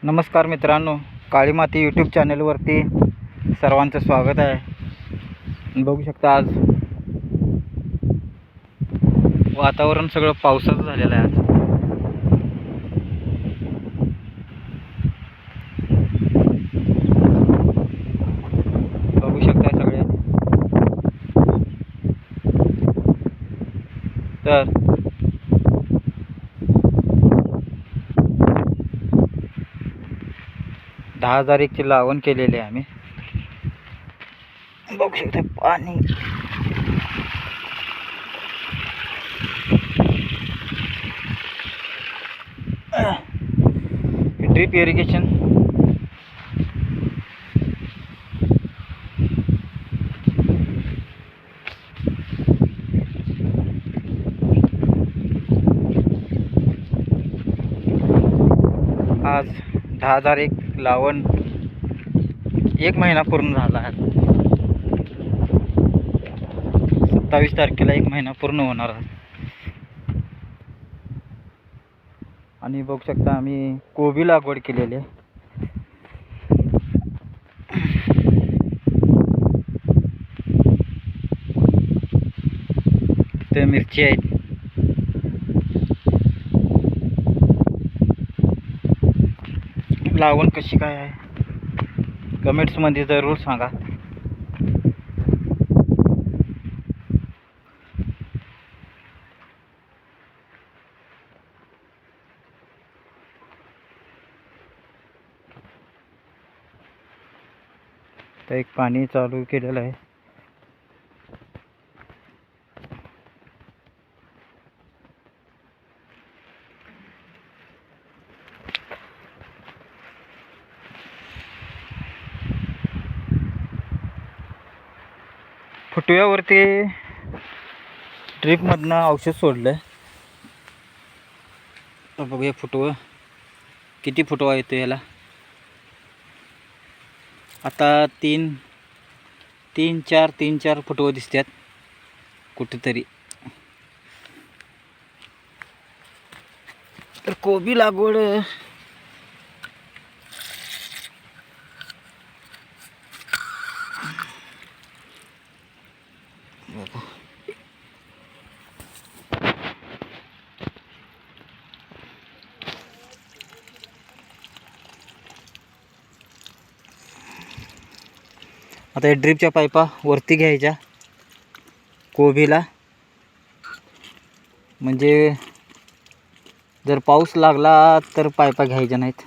नमस्कार मित्रांनो, काळी माती यूट्यूब चॅनलवरती सर्वांचं स्वागत आहे। बघू शकता आज वातावरण सगळं पावसाचं झालेलं आहे। आज बघू शकता सगळे। तर 10,001 ची लावण केलेली आहे आम्ही। बघू शकता पाणी ड्रिप इरिगेशन आज 10,001 लावण 1 महिना पूर्ण झाला आहे। 27 तारखेला 1 महिना पूर्ण होणार आहे। आणि बघू शकता आम्ही कोबी लागवड केलेली आहे। ते मिरची आहेत। लावण कशी काय आहे कमेंट्स मध्ये जरूर सांगा। तर एक पाणी चालू केलेलं आहे। फुटव्यावरती ड्रिपमधनं औषध सोडलं आहे। तर बघूया फुटवं किती फुटवा येतो याला। आता तीन चार फुटवं दिसतात कुठेतरी। तर कोबी लागवड आता ड्रिपच्या पाईपा वरती घ्यायच्या कोबीला, म्हणजे जर पाऊस लागला तर पाईपा घ्यायच्या नाहीत।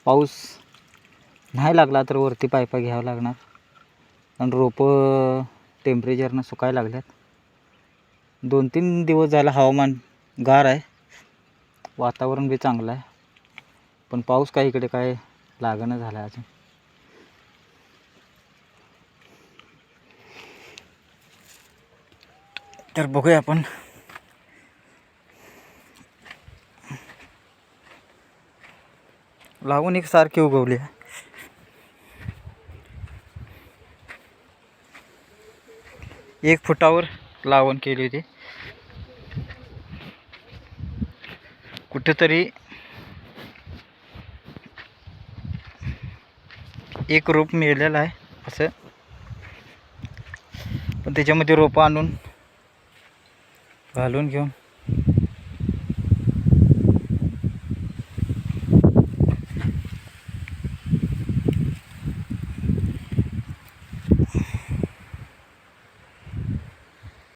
पाऊस नाही लागला तर वरती पाईपा घ्यावं लागणार। आणि रोपं टेम्परेचरनं सुकायला लागल्यात। 2-3 दिवस झाला हवामान गार आहे, वातावरण बी चांगलं आहे, पण पाऊस काही इकडे काय लागणं झाला अजून। तर बघूया आपण लावून एक सारखी उगवली आहे। एक फुटावर लावण केली होती। कुठेतरी एक रोप मिळालेलं आहे असं, पण त्याच्यामध्ये रोपं आणून घालून घेऊन